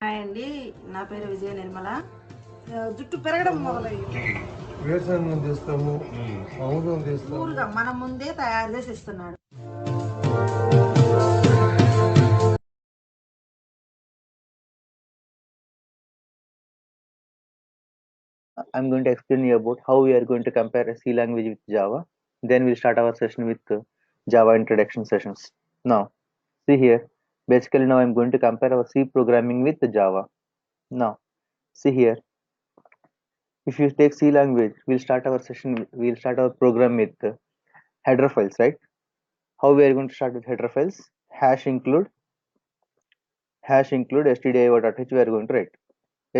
Hi అండి, నా పేరు విజయ నిర్మల. జుట్టు పెరగడం మొదలైంది. వేరుశనగ తీస్తాము, ఆముదం తీస్తాము. కూల్గా మన ముందే తయారు చేసి ఇస్తున్నాడు. I'm going to explain you about how we are going to compare a C language with Java. Then we'll start our session with Java introduction sessions. Now, see here. Basically, now I'm going to compare our C programming with Java. Now, see here. If you take C language, we'll start our session. We'll start our program with header files, right? How we are going to start with header files? Hash include stdio.h. We are going to write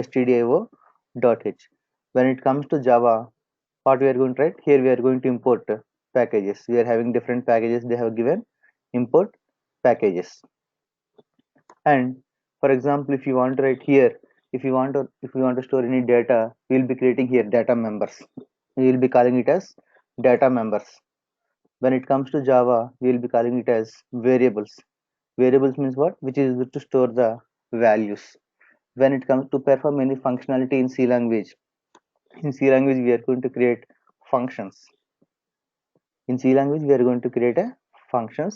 stdio.h. When it comes to Java, what we are going to write here, we are going to import packages. We are having different packages. They have given import packages. And for example, if you want to write here, if you want to store any data, we will be creating here data members. We will be calling it as data members. When it comes to Java, we will be calling it as variables. Variables means what? Which is to store the values. When it comes to perform any functionality in C language, we are going to create functions. In C language, we are going to create a functions,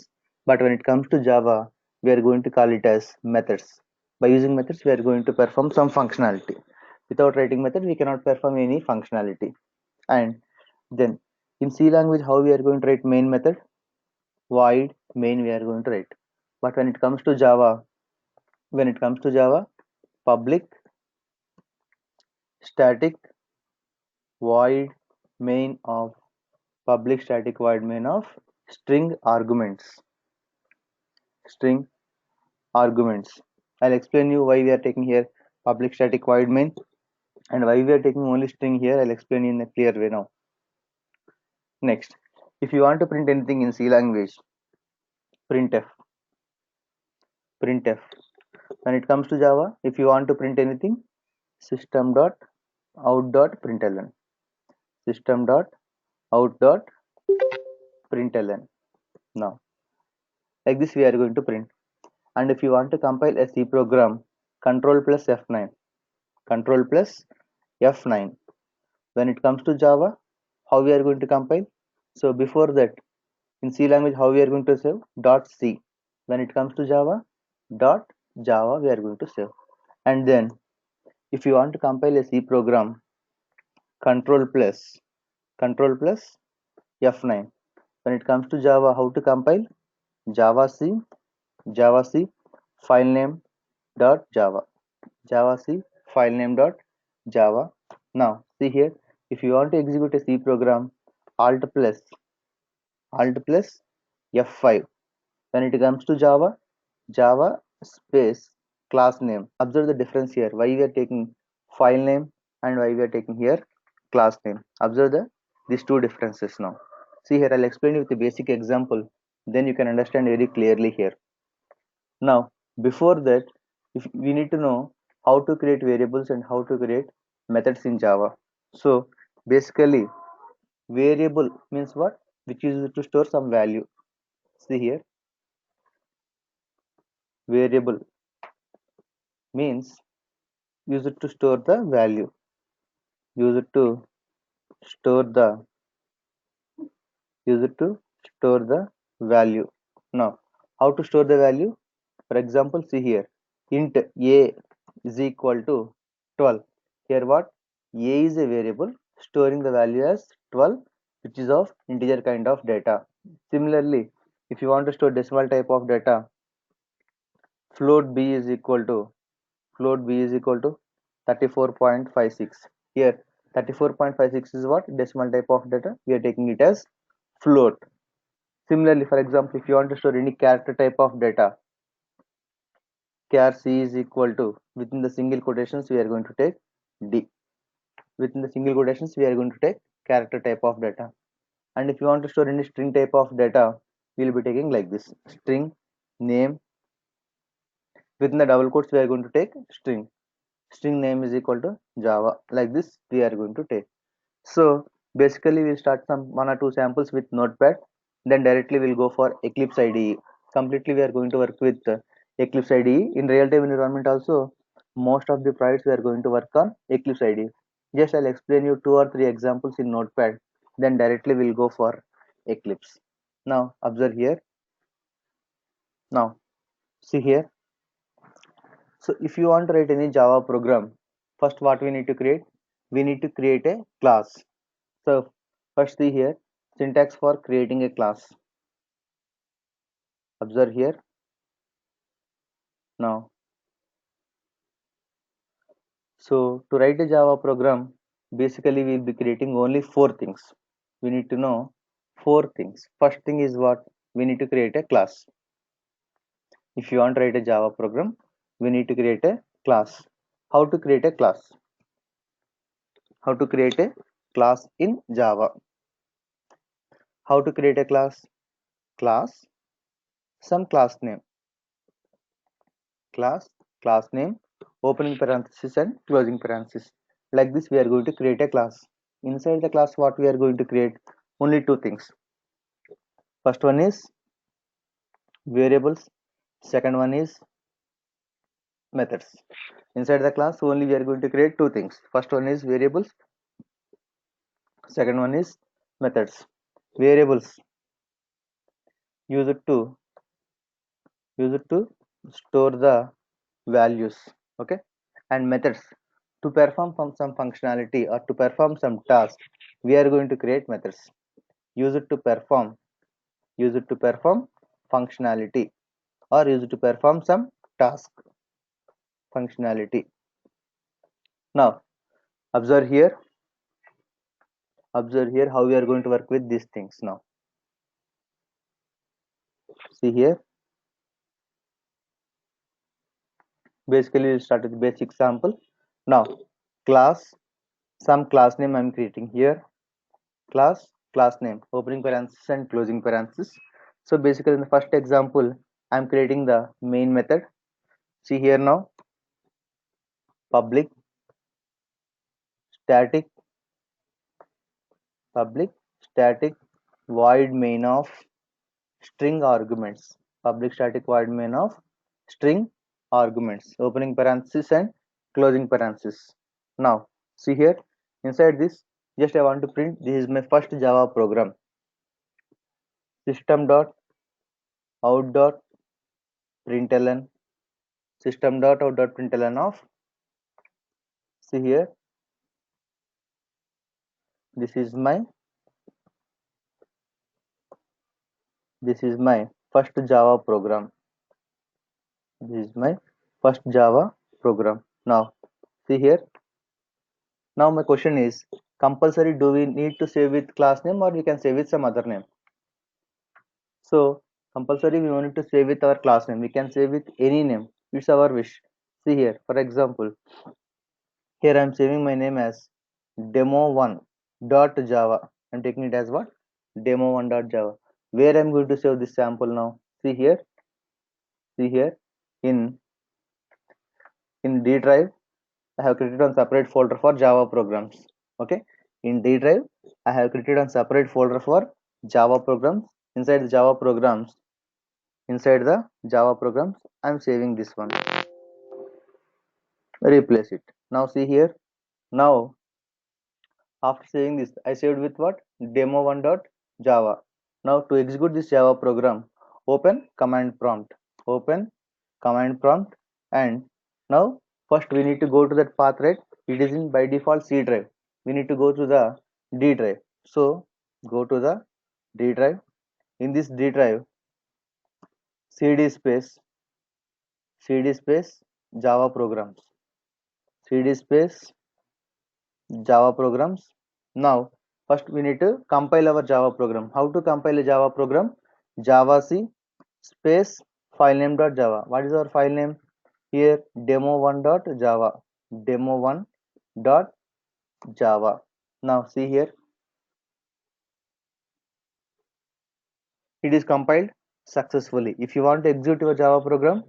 but when it comes to Java, we are going to call it as methods. By using methods, we are going to perform some functionality. Without writing method, we cannot perform any functionality. And then in C language, how we are going to write main method? Void main we are going to write. But when it comes to Java, public static void main of public static void main of string arguments. I'll explain you why we are taking here public static void main and why we are taking only string here. I'll explain you in a clear way now. Next, if you want to print anything in C language, printf. When it comes to Java, if you want to print anything, system.out.println. System.out.println. Now, like this we are going to print. And if you want to compile a C program, Control plus F9. When it comes to Java, how we are going to compile? So before that, in C language, how we are going to save? .c. When it comes to Java, .java we are going to save. And then, if you want to compile a C program, Control plus F9. When it comes to Java, how to compile? Java C file name dot Java. Java C file name dot Java. Now see here, if you want to execute a C program, Alt plus F5. When it comes to Java space class name. Observe the difference here. Why we are taking file name and why we are taking here class name. Observe these two differences now. See here, I'll explain you with a basic example. Then you can understand very clearly here. Now, before that, if we need to know how to create variables and how to create methods in Java. So basically, variable means what? Which is to store some value. See here, variable means use it to store the value. Use it to store the value. Now, how to store the value? For example, see here, int a is equal to 12. Here what? A is a variable storing the value as 12, which is of integer kind of data. Similarly, if you want to store decimal type of data, float b is equal to 34.56. Here 34.56 is what? Decimal type of data. We are taking it as float. Similarly, for example, if you want to store any character type of data, char c is equal to, within the single quotations we are going to take d. Within the single quotations we are going to take character type of data. And if you want to store any string type of data, we will be taking like this: string name. Within the double quotes we are going to take string name is equal to Java. Like this we are going to take. So basically we'll start some one or two samples with Notepad, then directly we'll go for Eclipse IDE. Completely we are going to work with Eclipse IDE. In real-time environment also Most of the projects we are going to work on Eclipse IDE. Just I'll explain you 2 or 3 examples in Notepad, then directly we'll go for Eclipse. Now observe here. Now see here. So if you want to write any Java program, first what we need to create? We need to create a class. So first see here, syntax for creating a class. Observe here. Now, so to write a Java program, basically we'll be creating only 4 things. We need to know 4 things. First thing is what? We need to create a class. If you want to write a Java program, we need to create a class. How to create a class? How to create a class in Java? How to create a class? Class, some class name. Class name, opening parenthesis and closing parenthesis. Like this we are going to create a class. Inside the class what we are going to create? Only 2 things. First one is variables, second one is methods. Inside the class only we are going to create 2 things. First one is variables, second one is methods. Variables use it to store the values, okay, and methods to perform some functionality or to perform some task. We are going to create methods. Use it to perform functionality or use it to perform some task functionality. Now observe here how we are going to work with these things. Now see here, basically we'll start with the basic example. Now class, some class name I'm creating here. Class name, opening parenthesis and closing parenthesis. So basically in the first example I'm creating the main method. See here now, public static void main of string arguments. Public static void main of string arguments, opening parenthesis and closing parenthesis. Now see here, inside this just I want to print this is my first Java program. System dot out dot println, system dot out dot println of, see here, this is my first Java program. This is my first Java program. Now see here, now my question is, compulsory do we need to save with class name or we can save with some other name? So compulsory we want to save with our class name. We can save with any name, it's our wish. See here, for example, here I am saving my name as demo1.java. I'm taking it as what? Demo1.java. Where I'm going to save this sample now? See here, in D drive I have created one separate folder for Java programs. Okay, in D drive I have created one separate folder for Java programs. Inside the Java programs, I'm saving this one. Replace it. Now see here. Now after saving this, I saved with what? Demo1.java. Now to execute this Java program, open command prompt. And now first we need to go to that path, right? It is in by default C drive. We need to go to the D drive. So go to the D drive. In this D drive, cd space Java programs. cd space Java programs. Now first we need to compile our Java program. How to compile a Java program? Javac space filename.java. What is our file name? Here demo1.java. Demo1.java. Now see here, it is compiled successfully. If you want to execute your Java program,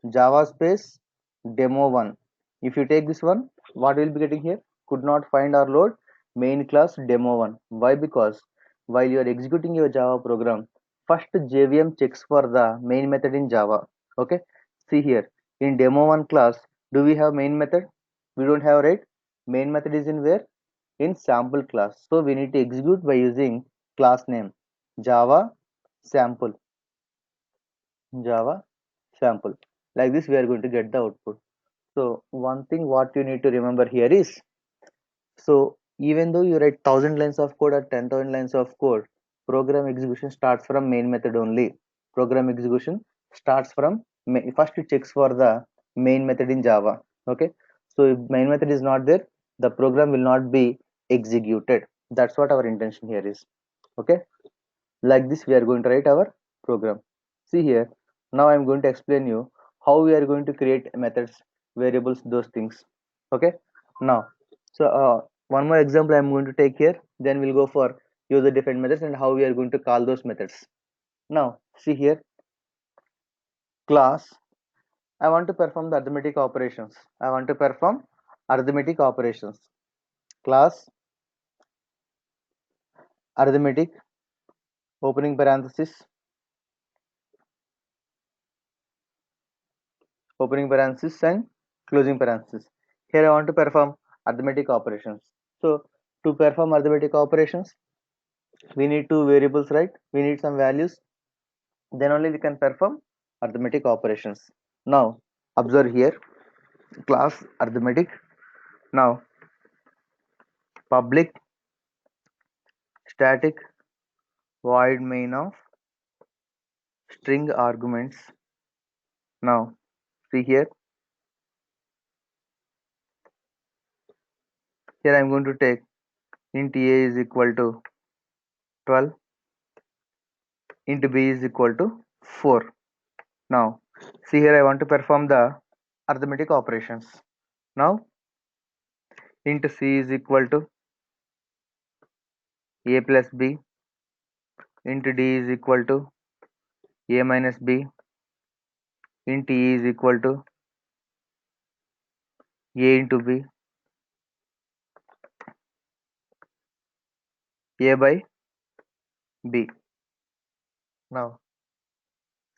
Java space demo1. If you take this one, what will be getting here? Could not find or load main class demo1. Why? Because while you are executing your Java program, first JVM checks for the main method in Java. Okay, see here, in demo1 class Do we have main method? We don't have, right? Main method is in where? In sample class. So we need to execute by using class name Java sample. Java sample. Like this, we are going to get the output. So one thing what you need to remember here is, so even though you write 1,000 lines of code or 10,000 lines of code, program execution starts from main method only. Program execution starts from first it checks for the main method in Java. Okay, so if main method is not there, the program will not be executed. That's what our intention here is. Okay, like this we are going to write our program. See here, now I'm going to explain you how we are going to create methods, variables, those things. Okay, now so one more example I'm going to take here, then we'll go for user defined methods and how we are going to call those methods. Now see here, class, I want to perform the arithmetic operations. I want to perform arithmetic operations. Class arithmetic, opening parenthesis, opening parenthesis and closing parenthesis. Here I want to perform arithmetic operations. So to perform arithmetic operations, we need two variables, right? We need some values. Then only we can perform arithmetic operations. Now observe here, class arithmetic. Now public static void main of string arguments. Now see here, here I'm going to take int a is equal to 12, int b is equal to 4. Now see here, I want to perform the arithmetic operations. Now int c is equal to a plus b, int d is equal to a minus b, int e is equal to a into b, a by b. Now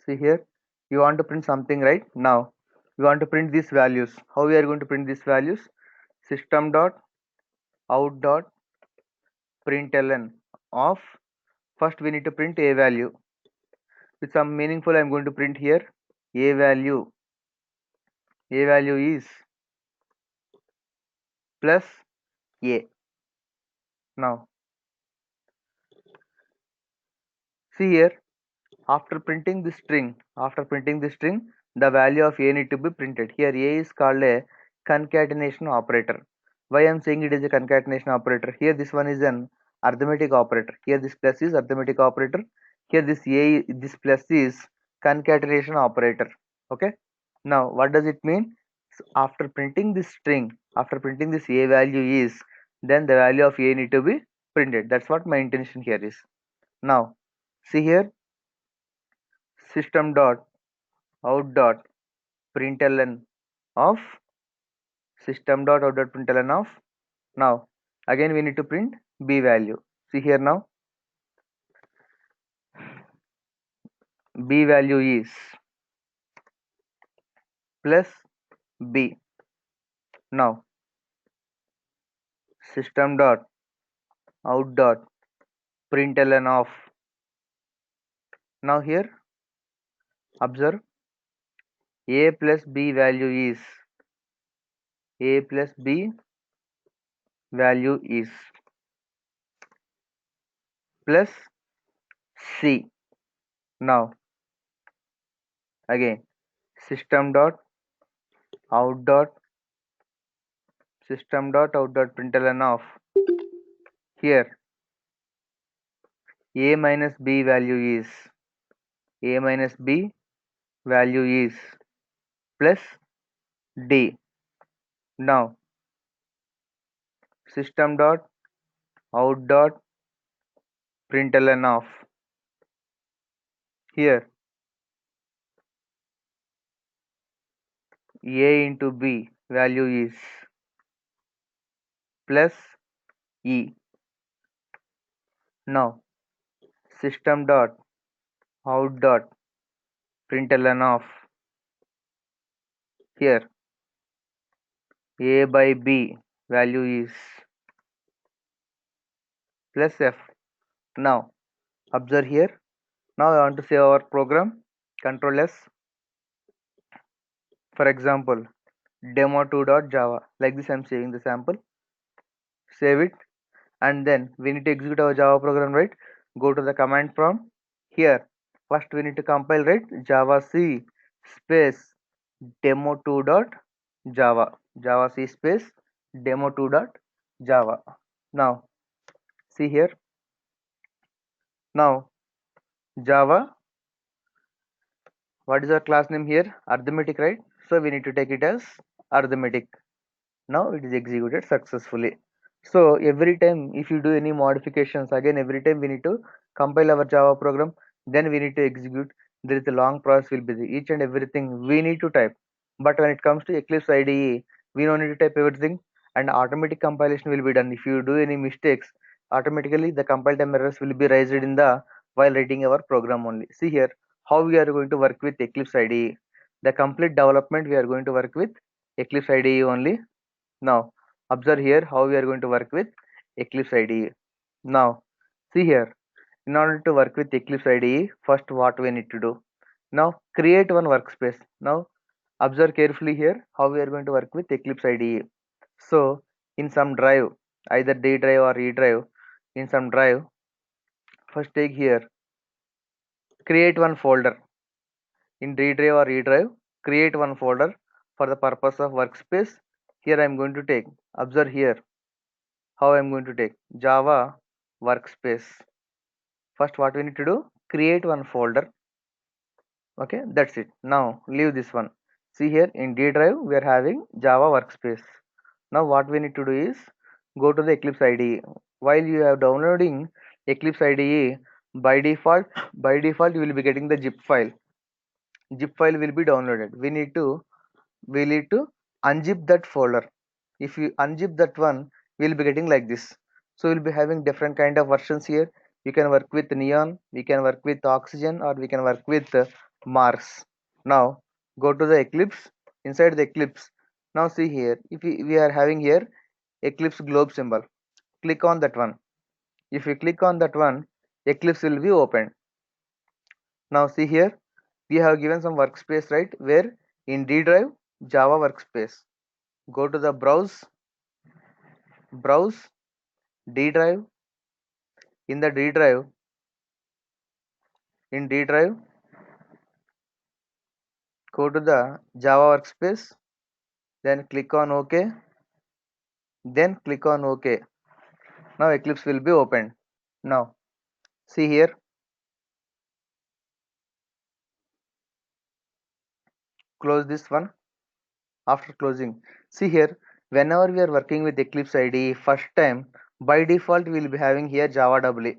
see here, you want to print something, right? Now you want to print these values. How we are going to print these values? System dot out dot println of, first we need to print a value with some meaningful. I'm going to print here a value. A value is plus a. Now see here, after printing the string, the value of a need to be printed. Here a is called a concatenation operator. Why I'm saying it is a concatenation operator? Here this one is an arithmetic operator. Here this plus is arithmetic operator. Here this plus is concatenation operator. Okay. Now what does it mean? So after printing this string, after printing this a value is, then the value of a need to be printed. That's what my intention here is. Now see here, system dot out dot println of, system dot out dot println of. Now again we need to print b value. See here, now b value is plus b. Now system dot out dot println of. Now here observe, a plus b value is, a plus b value is plus c. Now again system dot out dot println of. Here a minus b value is, a minus b value is plus d. Now system dot out dot println of. Here a into b value is plus e. Now system dot out dot println of. Here A by B value is plus F. Now observe here. Now I want to save our program. Control S. For example, demo2.java. Like this, I'm saving the sample. Save it, and then we need to execute our Java program, right? Go to the command prompt. Here, first we need to compile, right? Java C space demo2.java. Java C space demo2.java. Now see here. Now Java, what is our class name here? Arithmetic, right? So we need to take it as arithmetic. Now it is executed successfully. So every time if you do any modifications, again every time we need to compile our Java program, then we need to execute. There is a long process will be there. Each and everything we need to type. But when it comes to Eclipse IDE, we don't need to type everything, and automatic compilation will be done. If you do any mistakes, automatically the compile time errors will be raised in the while writing our program only. See here how we are going to work with Eclipse IDE. The complete development we are going to work with Eclipse IDE only. Now observe here how we are going to work with Eclipse IDE. Now see here, in order to work with Eclipse IDE, first what we need to do. Now create one workspace. Now observe carefully here how we are going to work with Eclipse IDE. So in some drive, either D drive or E drive, in some drive, first take here, create one folder. In D drive or E drive, create one folder for the purpose of workspace. Here I am going to take, observe here how I am going to take Java workspace. First what we need to do, create one folder. Okay, that's it. Now leave this one. See here in D drive we are having Java workspace. Now what we need to do is go to the Eclipse IDE. While you are downloading Eclipse IDE, by default you will be getting the zip file. Zip file will be downloaded. We need to unzip that folder. If you unzip that one, we'll be getting like this. So we'll be having different kind of versions here. You can work with neon, we can work with oxygen, or we can work with Mars. Now go to the Eclipse. Inside the Eclipse, now see here, if we are having here Eclipse globe symbol, click on that one. If you click on that one, Eclipse will be opened. Now see here, we have given some workspace, right? Where in D drive Java workspace, go to the browse D drive. In the D drive, in D drive, go to the Java workspace, then click on OK, then click on OK. Now Eclipse will be opened. Now see here, close this one. After closing, see here, whenever we are working with Eclipse IDE first time, by default we will be having here Java AA.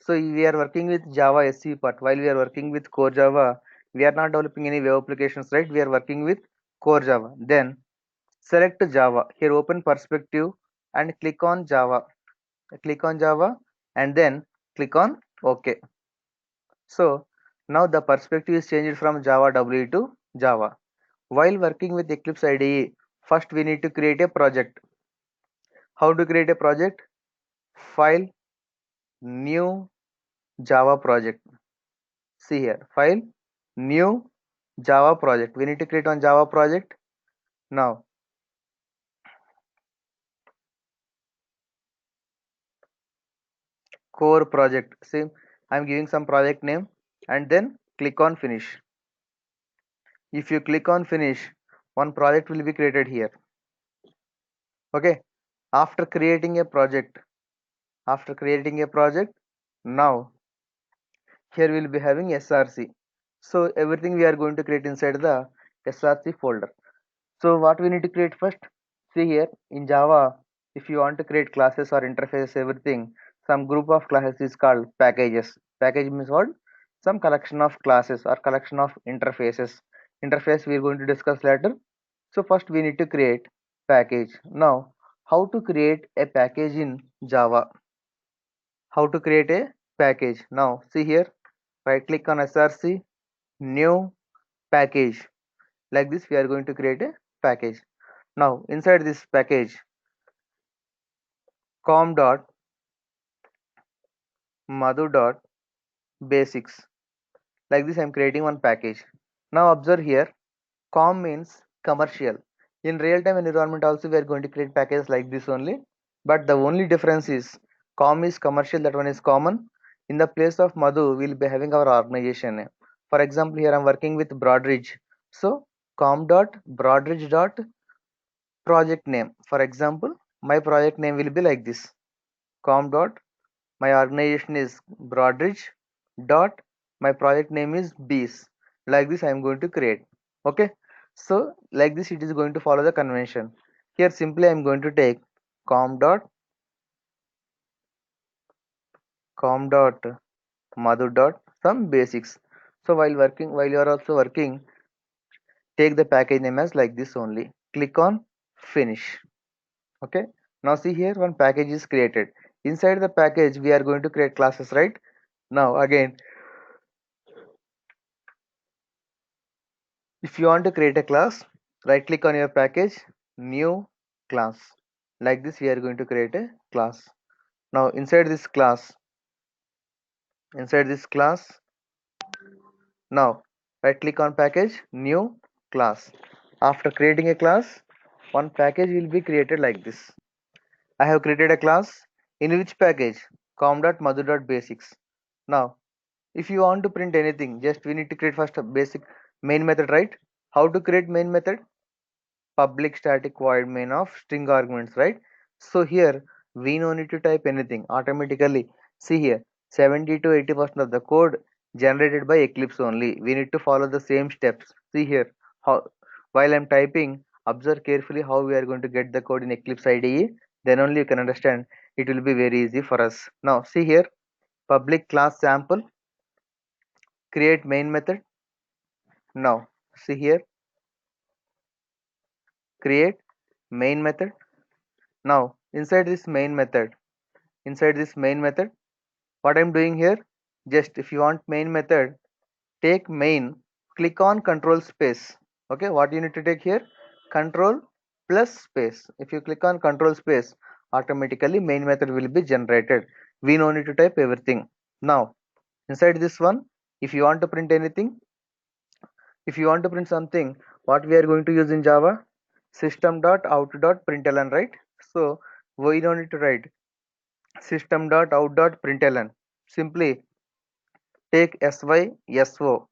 So we are working with Java SE part. While we are working with core Java, we are not developing any web applications, right? We are working with core Java. Then select Java. Here open perspective and click on Java. Click on Java and then click on OK. So now the perspective is changed from Java W to Java. While working with Eclipse IDE, first we need to create a project. How to create a project? File, new Java project. See here, file, new Java project. We need to create one Java project. Now core project. See, I'm giving some project name and then click on finish. If you click on finish, one project will be created here. Okay, after creating a project, now here we'll be having src. So everything we are going to create inside the src folder. So what we need to create first, see here in Java, if you want to create classes or interfaces, everything, some group of classes is called packages. Package means what? Some collection of classes or collection of interfaces. Interface we are going to discuss later. So first we need to create package. Now how to create a package in Java? How to create a package? Now see here, right click on src, new package. Like this we are going to create a package. Now inside this package com dot madhu dot basics, like this I am creating one package. Now observe here, com means commercial. In real time environment also we are going to create packages like this only, but the only difference is com is commercial, that one is common. In the place of Madhu we will be having our organization name. For example, here I am working with Broadridge, so com dot Broadridge dot project name. For example, my project name will be like this, com dot my organization is Broadridge dot my project name is Bees. Like this I am going to create. Okay, so like this it is going to follow the convention. Here simply I am going to take com dot madhu dot some basics. So while you are also working, take the package name as like this only. Click on finish. Okay, now see here one package is created. Inside the package we are going to create classes, right? Now again, if you want to create a class, right click on your package, new class. Like this we are going to create a class. Now inside this class, now right click on package, new class. After creating a class, one package will be created like this. I have created a class in which package, com.madhu.basics. Now if you want to print anything, just we need to create first a basic main method, right? How to create main method? Public static void main of string arguments, right? So here we no need to type anything, automatically see here 70 to 80% of the code generated by Eclipse only. We need to follow the same steps. See here how, while I'm typing, observe carefully how we are going to get the code in Eclipse IDE, then only you can understand. It will be very easy for us. Now see here, public class sample, create main method. Now see here, create main method. Now inside this main method, what I'm doing here, just if you want main method, take main, click on control space. Okay, what you need to take here, control plus space. If you click on control space, automatically main method will be generated. We no need to type everything. Now inside this one, if you want to print anything, if you want to print something, what we are going to use in Java, system.out.println, right? So we don't need to write system.out.println. Simply take syso,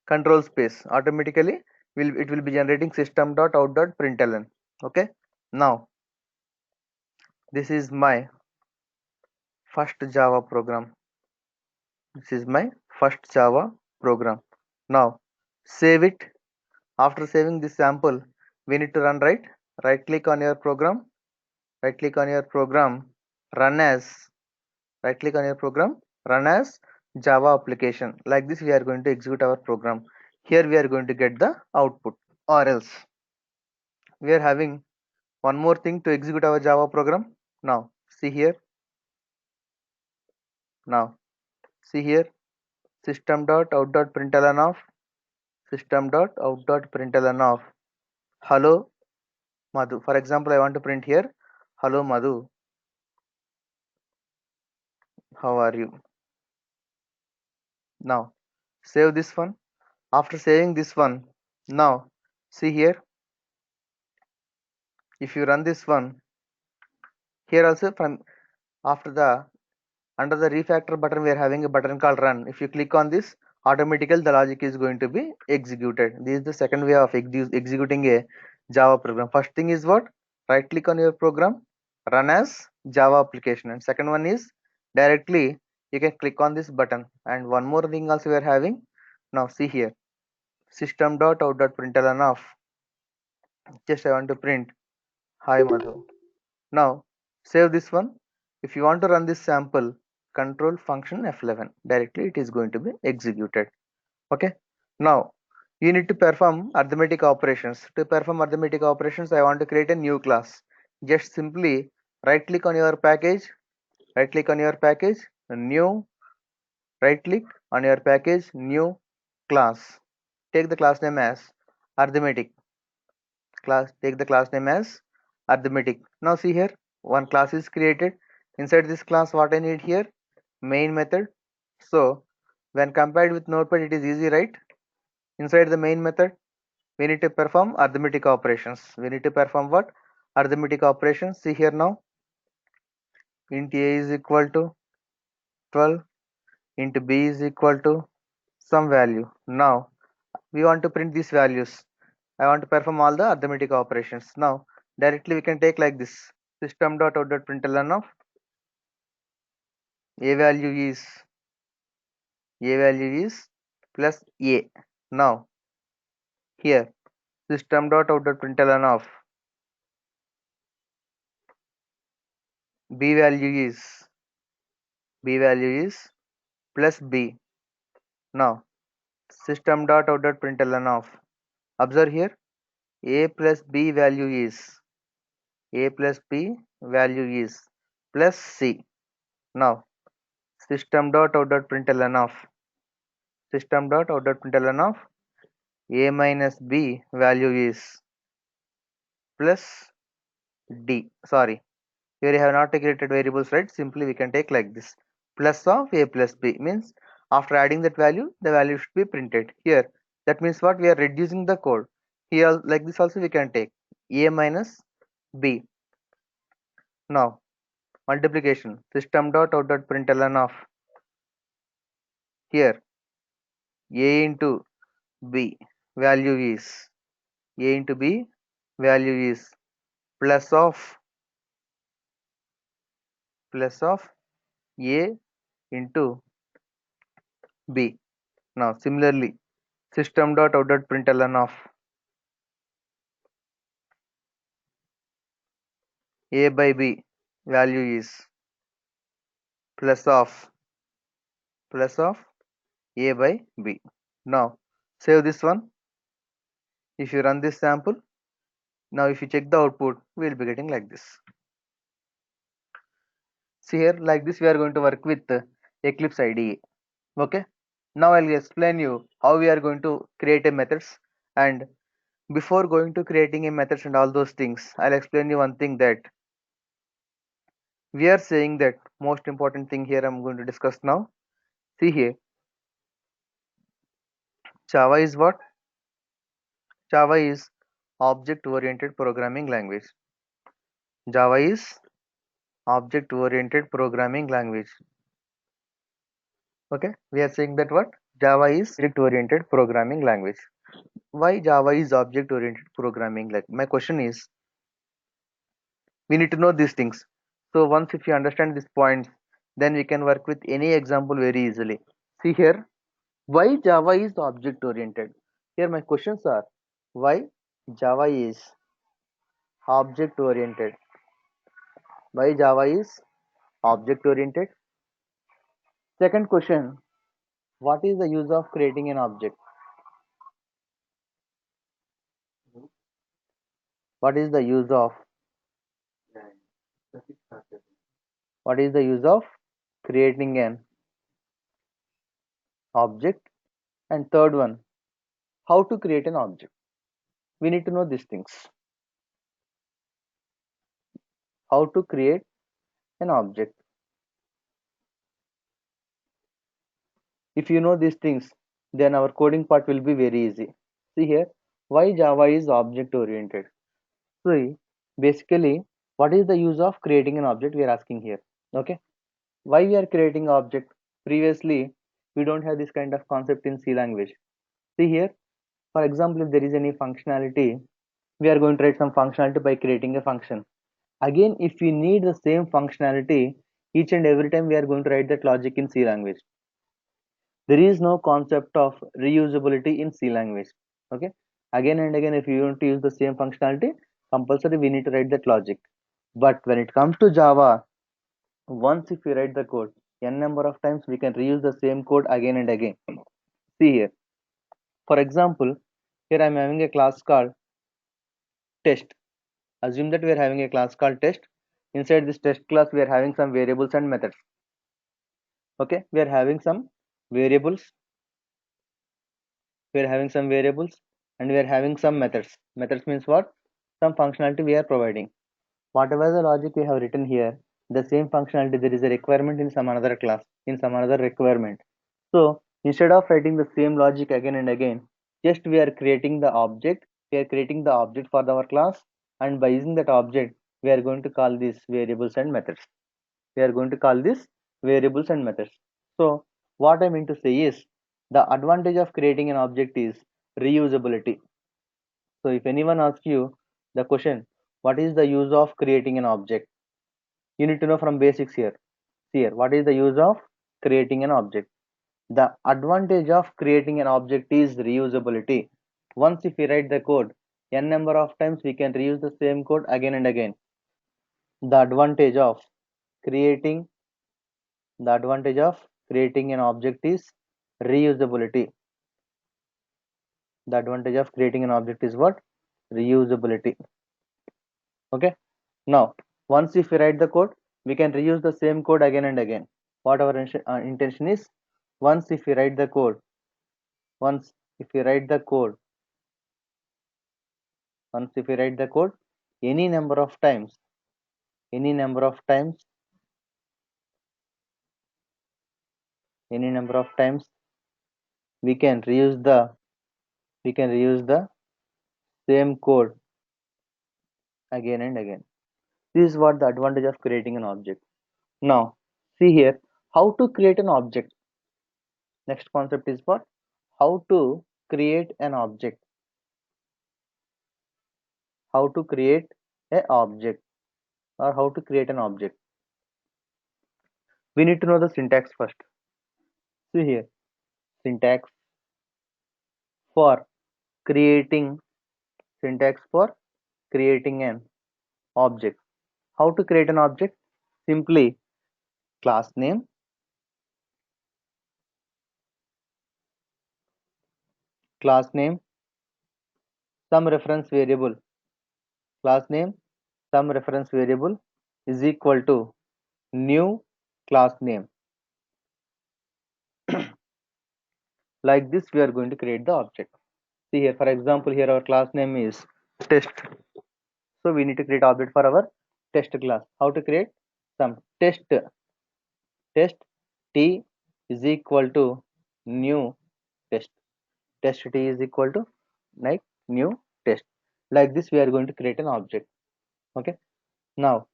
control space, automatically it will be generating system.out.println. Okay, now this is my first Java program. This is my first Java program. Now save it. After saving this sample, we need to run, right? Right click on your program, right click on your program, run as, right click on your program, run as Java application. Like this we are going to execute our program. Here we are going to get the output, or else we are having one more thing to execute our Java program. Now see here, now see here, system.out.println of, system.out.println of hello Madhu. For example, I want to print here, hello Madhu, how are you? Now save this one. After saving this one, now see here, if you run this one, here also from after the under the refactor button we are having a button called run. If you click on this, automatically the logic is going to be executed. This is the second way of executing a Java program. First thing is what? Right click on your program, run as Java application, and second one is directly you can click on this button. And one more thing also we are having. Now see here, system.out.println of, just I want to print hi Madhu. Now save this one. If you want to run this sample, control function F11, directly it is going to be executed. Okay, now you need to perform arithmetic operations. To perform arithmetic operations, I want to create a new class. Just simply right click on your package, right click on your package, new, right click on your package, new class. Take the class name as arithmetic. take the class name as arithmetic. Now see here, one class is created. Inside this class, what I need here? Main method. So when compared with Notepad, it is easy, right? Inside the main method, we need to perform arithmetic operations. We need to perform what? Arithmetic operations. See here now, int a is equal to 12, int b is equal to some value. Now we want to print these values. I want to perform all the arithmetic operations. Now directly we can take like this: system.out.println of a value is plus a. Now here system.out.println of b value is plus b. Now system.out.println of, observe here, a plus b value is plus c. Now system.out.println of a minus b value is plus d. Sorry, here you have not created variables, right? Simply we can take like this: plus of a plus b, means after adding that value, the value should be printed here. That means what? We are reducing the code. Here like this also we can take a minus b. Now multiplication, system.out.println of here a into b value is a into b value is plus of a into b. Now similarly, system.out.println of a by b value is plus of a by b. Now save this one. If you run this sample, now if you check the output, we will be getting like this. See here, like this we are going to work with Eclipse IDE. Okay, now I'll explain you how we are going to create a methods. And before going to creating a methods and all those things, I'll explain you one thing, that we are saying that most important thing here I'm going to discuss now. See here, Java is what? Java is object oriented programming language. Java is object oriented programming language. Okay, we are saying that what? Java is object oriented programming language. Why Java is object oriented programming? Like, my question is, we need to know these things. So once if you understand these points, then we can work with any example very easily. See here, why Java is object oriented? Here my questions are, why Java is object oriented? Why Java is object oriented? Second question, what is the use of creating an object? What is the use of creating an object? And third one, how to create an object? We need to know these things. How to create an object? If you know these things, then our coding part will be very easy. See here, why Java is object oriented? See, basically, what is the use of creating an object, we are asking here. Okay, why we are creating object? Previously we don't have this kind of concept in C language. See here, for example, if there is any functionality, we are going to write some functionality by creating a function. Again, if we need the same functionality each and every time, we are going to write that logic in C language. There is no concept of reusability in C language. Okay, again and again, if you want to use the same functionality, compulsory we need to write that logic. But when it comes to Java, once if we write the code n number of times, we can reuse the same code again and again. See here, for example, here I'm having a class called test. Assume that we are having a class called test. Inside this test class, we are having some variables and methods. Okay, we are having some variables, and we are having some methods. Methods means what? some functionality we are providing. Whatever the logic we have written here, the same functionality there is a requirement in some another class, in some another requirement. So instead of writing the same logic again and again, just we are creating the object. We are creating the object for our class, and by using that object, we are going to call these variables and methods. We are going to call this variables and methods. So what I mean to say is the advantage of creating an object is reusability. So if anyone asks you the question, what is the use of creating an object? You need to know from basics here. Here, what is the use of creating an object? The advantage of creating an object is reusability. Once if we write the code, n number of times we can reuse the same code again and again. The advantage of creating an object is reusability. The advantage of creating an object is what? Reusability. Okay. Now, once if we write the code, we can reuse the same code again and again. What our intention is, once if we write the code, once if we write the code, once if we write the code, any number of times, any number of times, any number of times, we can reuse the same code again and again. This is what the advantage of creating an object. Now, see here, how to create an object. Next concept is what? How to create an object. How to create a object, or how to create an object. We need to know the syntax first. See here, syntax for creating, syntax for creating an object. How to create an object? Simply class name, some reference variable, class name, some reference variable is equal to new class name. Like this, we are going to create the object. See here, for example, here our class name is test. So we need to create object for our test class. How to create? Some test t is equal to new test. Test t is equal to like new test. Like this, we are going to create an object. Okay. Now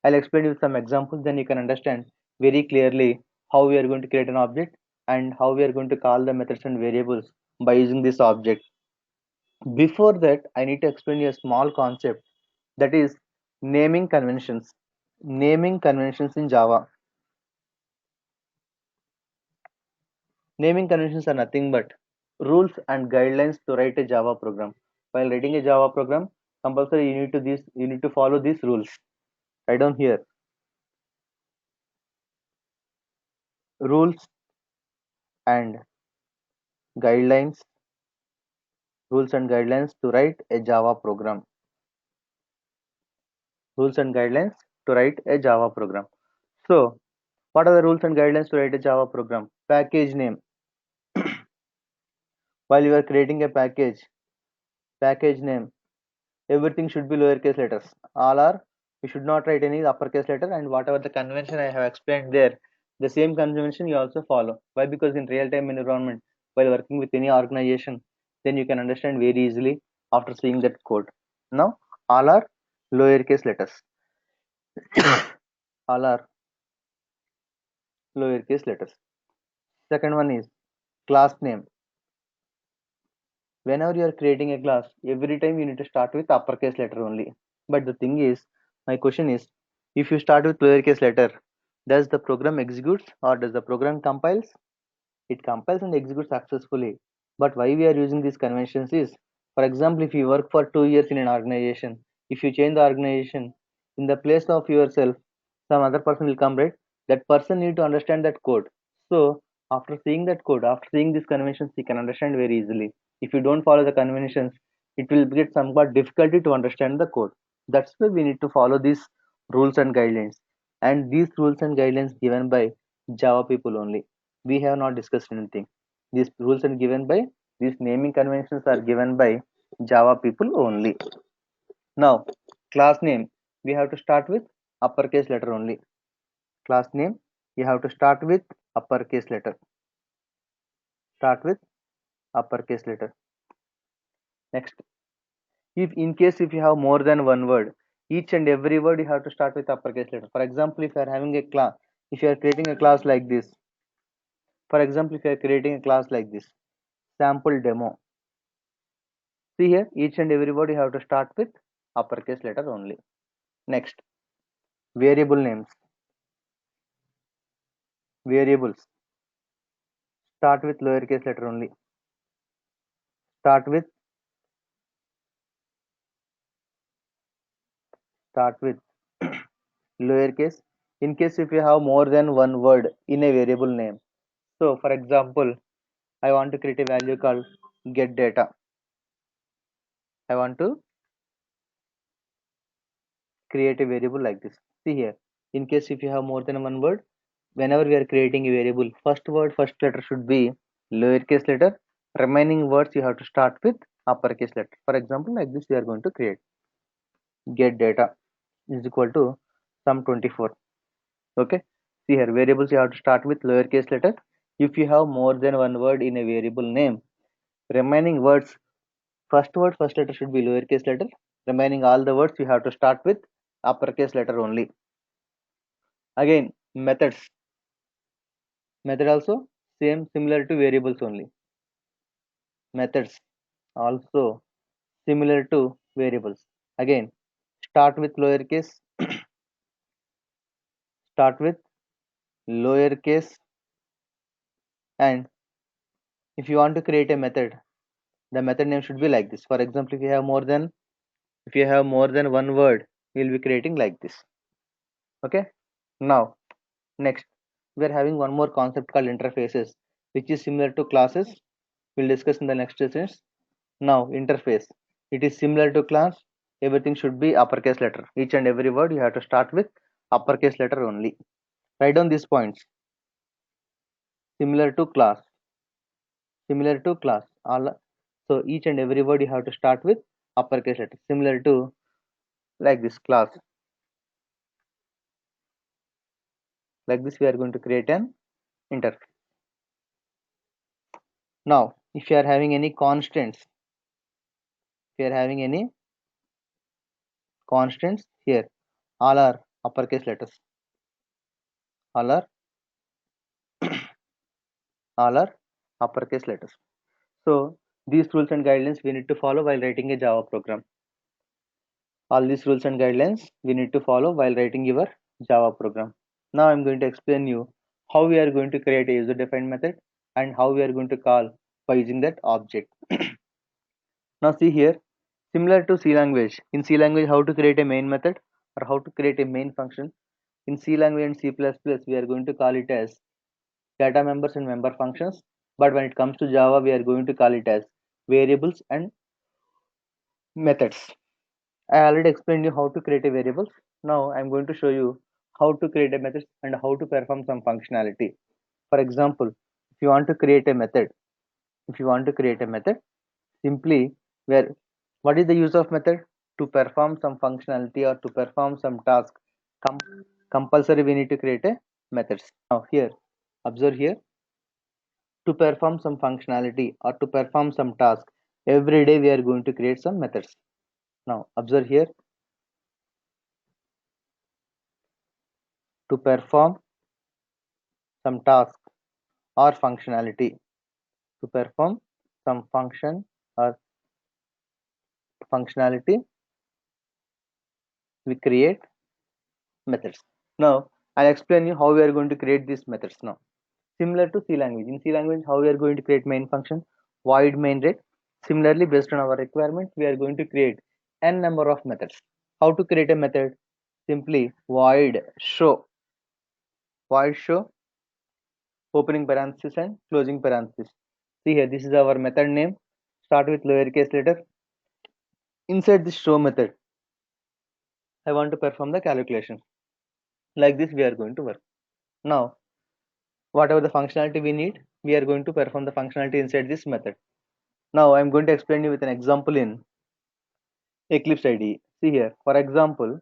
I'll explain you some examples. Then you can understand very clearly how we are going to create an object and how we are going to call the methods and variables by using this object. Before that, I need to explain you a small concept, that is naming conventions. Naming conventions in Java. Naming conventions are nothing but rules and guidelines to write a Java program. While writing a Java program, compulsory you need to follow these rules. Write down here. Rules and guidelines. Rules and guidelines to write a Java program. Rules and guidelines to write a Java program. So, what are the rules and guidelines to write a Java program? Package name. While you are creating a package name, everything should be lowercase letters. All are, you should not write any uppercase letter, and whatever the convention I have explained there, the same convention you also follow. Why? Because in real time environment, while working with any organization, then you can understand very easily after seeing that code. Now all are lowercase letters. All are lowercase letters. Second one is class name. Whenever you are creating a class, every time you need to start with uppercase letter only. But the thing is, my question is, if you start with lowercase letter, does the program executes or does the program compiles? It compiles and executes successfully. But why we are using these conventions is, for example, if you work for 2 years in an organization, if you change the organization, in the place of yourself, some other person will come, right? That person need to understand that code. So after seeing that code, after seeing these conventions, he can understand very easily. If you don't follow the conventions, it will get somewhat difficulty to understand the code. That's why we need to follow these rules and guidelines. And these rules and guidelines given by Java people only. We have not discussed anything. These rules are given by, these naming conventions are given by Java people only. Now, class name, we have to start with uppercase letter only. Class name, you have to start with uppercase letter. Start with uppercase letter. Next, if in case if you have more than one word, each and every word you have to start with uppercase letter. For example, if you are having a class, if you are creating a class like this, for example, if you are creating a class like this, sample demo. See here, each and every word you have to start with uppercase letter only. Next, variable names. Variables. Start with lowercase letter only. Start with lowercase. In case if you have more than one word in a variable name. So for example, I want to create a value called get data. I want to create a variable like this. See here, in case if you have more than one word, whenever we are creating a variable, first word, first letter should be lowercase letter. Remaining words you have to start with uppercase letter. For example, like this we are going to create get data is equal to sum 24. Okay, see here, variables you have to start with lowercase letter. If you have more than one word in a variable name, remaining words, first word, first letter should be lowercase letter. Remaining all the words you have to start with uppercase letter only. Again, methods. Method also same, similar to variables only. Methods also similar to variables. Again, start with lowercase. Start with lowercase, and if you want to create a method, the method name should be like this. For example, if you have more than one word, we will be creating like this. Okay. Now, next, we are having one more concept called interfaces, which is similar to classes. We'll discuss in the next sessions. Now, interface. It is similar to class. Everything should be uppercase letter. Each and every word you have to start with uppercase letter only. Write down these points. Similar to class. Similar to class. So each and every word you have to start with uppercase letter. Similar to like this class. Like this we are going to create an interface. Now, if you are having any constants, here, all are uppercase letters. All are uppercase letters. So these rules and guidelines we need to follow while writing a Java program. All these rules and guidelines we need to follow while writing your Java program. Now I'm going to explain you how we are going to create a user-defined method and how we are going to call by using that object. Now see here, similar to C language. In C language, how to create a main method or how to create a main function. In C language and C++, we are going to call it as data members and member functions. But when it comes to Java, we are going to call it as variables and methods. I already explained you how to create a variable. Now I'm going to show you how to create a method and how to perform some functionality. For example, if you want to create a method, simply what is the use of method? To perform some functionality or to perform some task. Compulsory we need to create a methods. Now here, observe here, to perform some functionality or to perform some task, every day we are going to create some methods. Now observe here, to perform some task or functionality, to perform some function or functionality, we create methods. Now I'll explain you how we are going to create these methods. Now similar to C language, in C language how we are going to create main function, void main rate. Similarly, based on our requirement, we are going to create n number of methods. How to create a method? Simply void show opening parenthesis and closing parenthesis. See here, this is our method name. Start with lowercase letter. Inside this show method, I want to perform the calculation. Like this we are going to work. Now whatever the functionality we need, we are going to perform the functionality inside this method. Now I am going to explain you with an example in Eclipse IDE. see here, for example,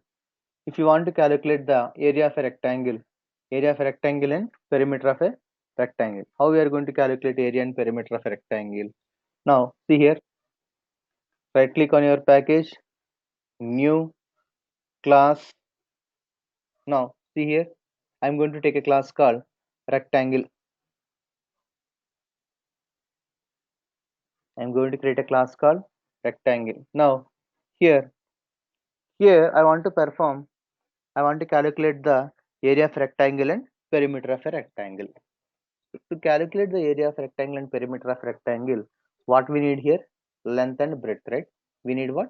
if you want to calculate the area of a rectangle and perimeter of a rectangle, how we are going to calculate area and perimeter of a rectangle? Now see here, right click on your package, new class. Now see here, I'm going to take a class called rectangle. I'm going to create a class called rectangle. Now here I want to calculate the area of rectangle and perimeter of a rectangle. To calculate the area of rectangle and perimeter of rectangle, what we need here? Length and breadth, right? We need what?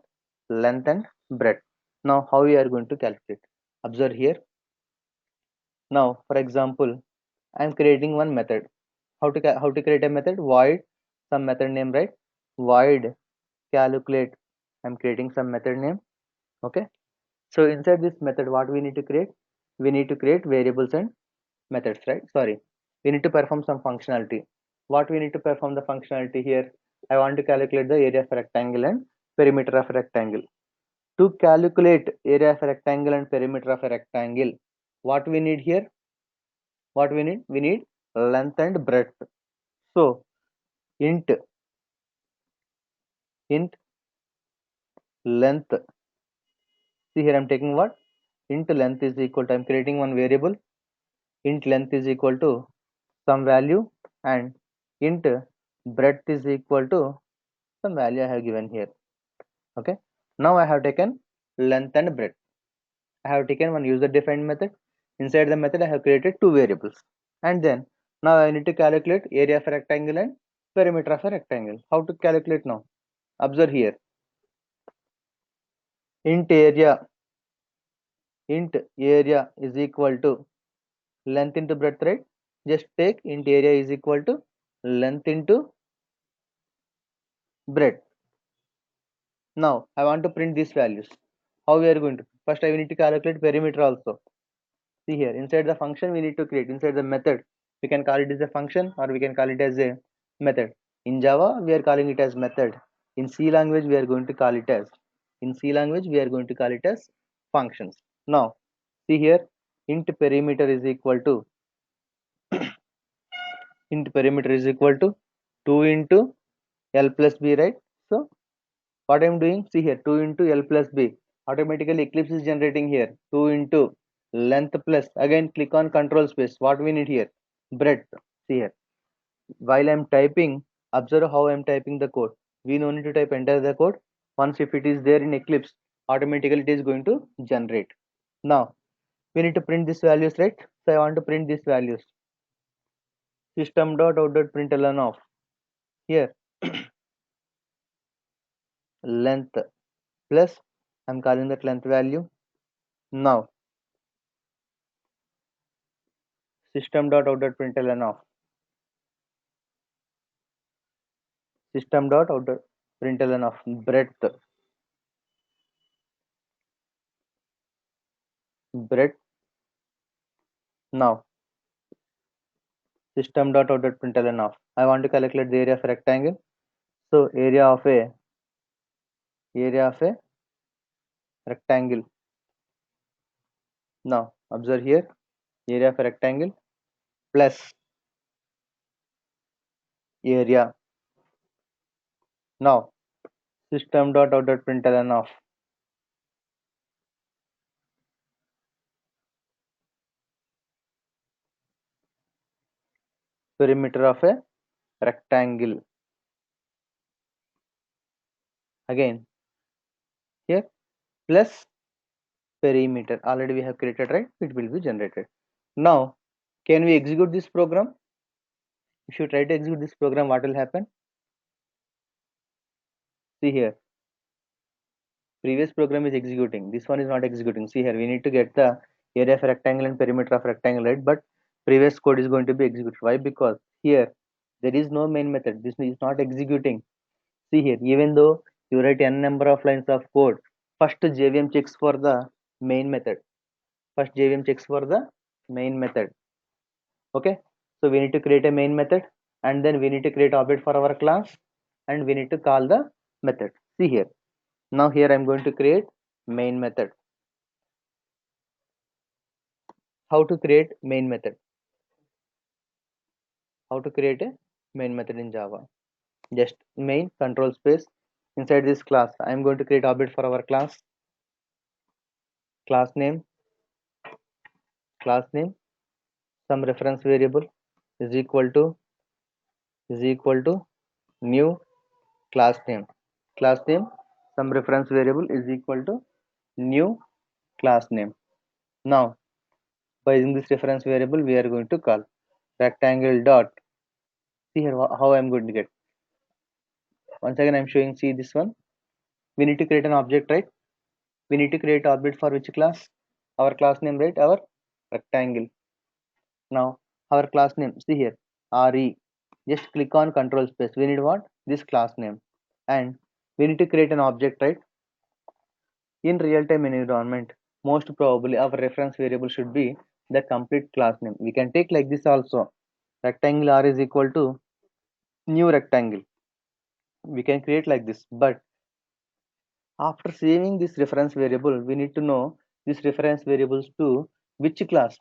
Length and breadth. Now how we are going to calculate? Observe here. Now for example, I am creating one method. How to create a method? Void some method name, right? Void calculate. I'm creating some method name. Okay. So inside this method, what we need to create? We need to create variables and methods, right? Sorry, we need to perform some functionality. What we need to perform the functionality here? I want to calculate the area of a rectangle and perimeter of a rectangle. To calculate area of a rectangle and perimeter of a rectangle, what we need here? What we need? We need length and breadth. So int length. See here, I'm taking what? Int length is equal to, I'm creating one variable. Int length is equal to some value, and int breadth is equal to some value I have given here. Okay, now I have taken length and breadth. I have taken one user defined method. Inside the method I have created two variables, and then now I need to calculate area of a rectangle and perimeter of a rectangle. How to calculate now? Observe here, int area is equal to length into breadth, right? Just take int area is equal to length into breadth. Now I want to print these values. How we are going to? First I need to calculate perimeter also. See here, inside the function we need to create, inside the method, we can call it as a function or we can call it as a method. In Java we are calling it as method. In C language we are going to call it as functions. Now see here, int perimeter is equal to 2 into L plus B, right? So what I am doing, see here, 2 into L plus B, automatically Eclipse is generating here 2 into length plus, again click on control space. What we need here? Breadth. See here, while I'm typing, observe how I'm typing the code. We no need to type enter the code. Once if it is there in Eclipse, automatically it is going to generate. Now we need to print these values, right? So I want to print these values. System.out.println of here length plus, I'm calling that length value. Now system.out.println of breadth now system.out.println of, I want to calculate the area of a rectangle. So area of a rectangle. Now observe here, area of a rectangle plus area. Now system.out.println of perimeter of a rectangle. Again here plus perimeter, already we have created, right? It will be generated. Now can we execute this program? If you try to execute this program, what will happen? See here, previous program is executing, this one is not executing. See here, we need to get the area of a rectangle and perimeter of rectangle, right? But previous code is going to be executed. Why? Because here there is no main method, this is not executing. See here, even though you write n number of lines of code, first JVM checks for the main method. Okay, so we need to create a main method, and then we need to create object for our class, and we need to call the method. See here, now here I'm going to create main method. How to create main method? How to create a main method in Java? Just main control space. Inside this class, I am going to create object for our class. Class name, some reference variable is equal to new class name. Class name, some reference variable is equal to new class name. Now, by using this reference variable, we are going to call rectangle dot. See here how I am going to get. Once again, I am showing. See this one. We need to create an object, right? We need to create object for which class? Our class name, right? Our rectangle. Now, our class name. See here, re. Just click on control space. We need what? This class name, and we need to create an object, right? In real-time environment, most probably our reference variable should be the complete class name. We can take like this also. Rectangle r is equal to new rectangle. We can create like this, but after saving this reference variable, we need to know this reference variables to which class,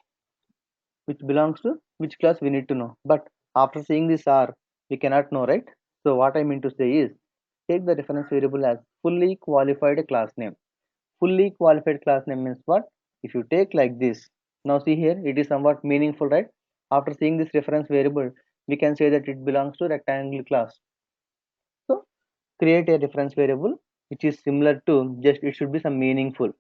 which belongs to which class we need to know. But after seeing this r, we cannot know, right? So what I mean to say is, take the reference variable as fully qualified class name. Fully qualified class name means what? If you take like this, now see here, it is somewhat meaningful, right? After seeing this reference variable, we can say that it belongs to rectangle class. So create a reference variable which is similar to, just it should be some meaningful.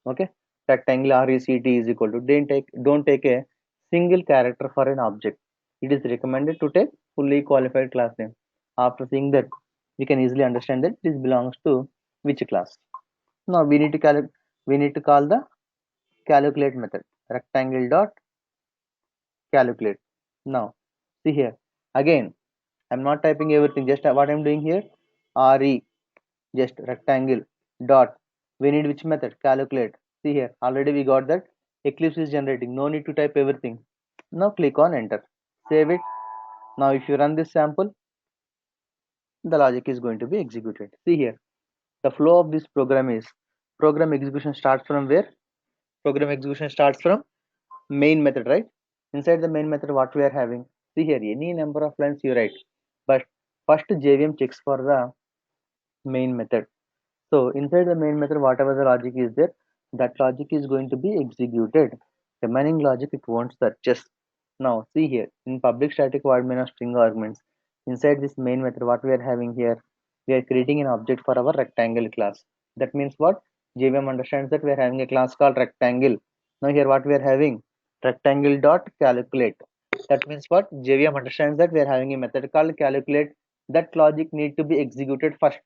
Okay, rectangle rect is equal to, don't take a single character for an object. It is recommended to take fully qualified class name. After seeing that, we can easily understand that this belongs to which class. Now we need to call the calculate method. Rectangle dot calculate. Now see here, again I'm not typing everything, just what I'm doing here, re, just rectangle dot, we need which method? Calculate. See here, already we got that Eclipse is generating, no need to type everything. Now click on enter, save it. Now if you run this sample, the logic is going to be executed. See here, the flow of this program is, program execution starts from where? Program execution starts from main method, right? Inside the main method, what we are having? See here, any number of lines you write, but first JVM checks for the main method. So inside the main method, whatever the logic is there, that logic is going to be executed. Remaining logic it won't searches. Now see here, in public static void main of string arguments, inside this main method, what we are having here, we are creating an object for our rectangle class. That means what? JVM understands that we are having a class called rectangle. Now here what we are having, rectangle dot calculate. That means what? JVM understands that we are having a method called calculate. That logic need to be executed first.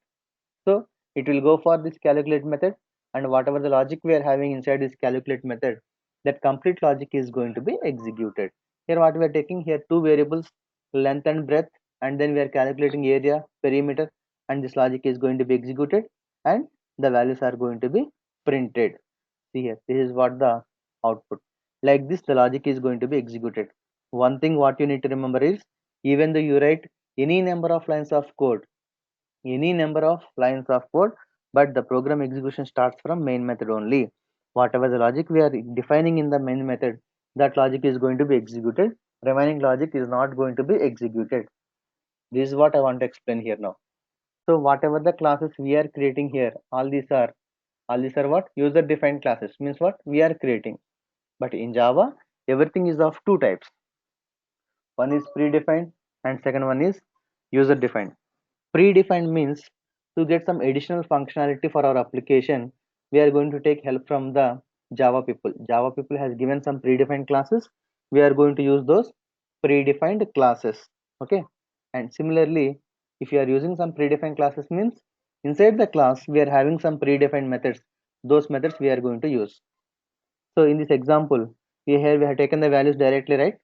So it will go for this calculate method, and whatever the logic we are having inside this calculate method, that complete logic is going to be executed. Here what we are taking here, two variables, length and breadth, and then we are calculating area, perimeter, and this logic is going to be executed, and the values are going to be printed. See here, this is what the output. Like this, the logic is going to be executed. One thing what you need to remember is, even though you write any number of lines of code, but the program execution starts from main method only. Whatever the logic we are defining in the main method, that logic is going to be executed. Remaining logic is not going to be executed. This is what I want to explain here now. So whatever the classes we are creating here, all these are what? User defined classes. Means what? We are creating. But in Java, everything is of two types. One is predefined and second one is user defined. Predefined means, to get some additional functionality for our application, we are going to take help from the Java people. Java people has given some predefined classes. We are going to use those predefined classes. Okay. And similarly, if you are using some predefined classes, means inside the class we are having some predefined methods. Those methods we are going to use. So in this example, we have taken the values directly, right?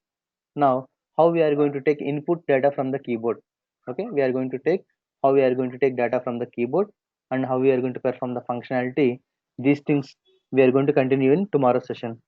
Now how we are going to take input data from the keyboard? Okay, we are going to take how we are going to take data from the keyboard and how we are going to perform the functionality. These things we are going to continue in tomorrow's session.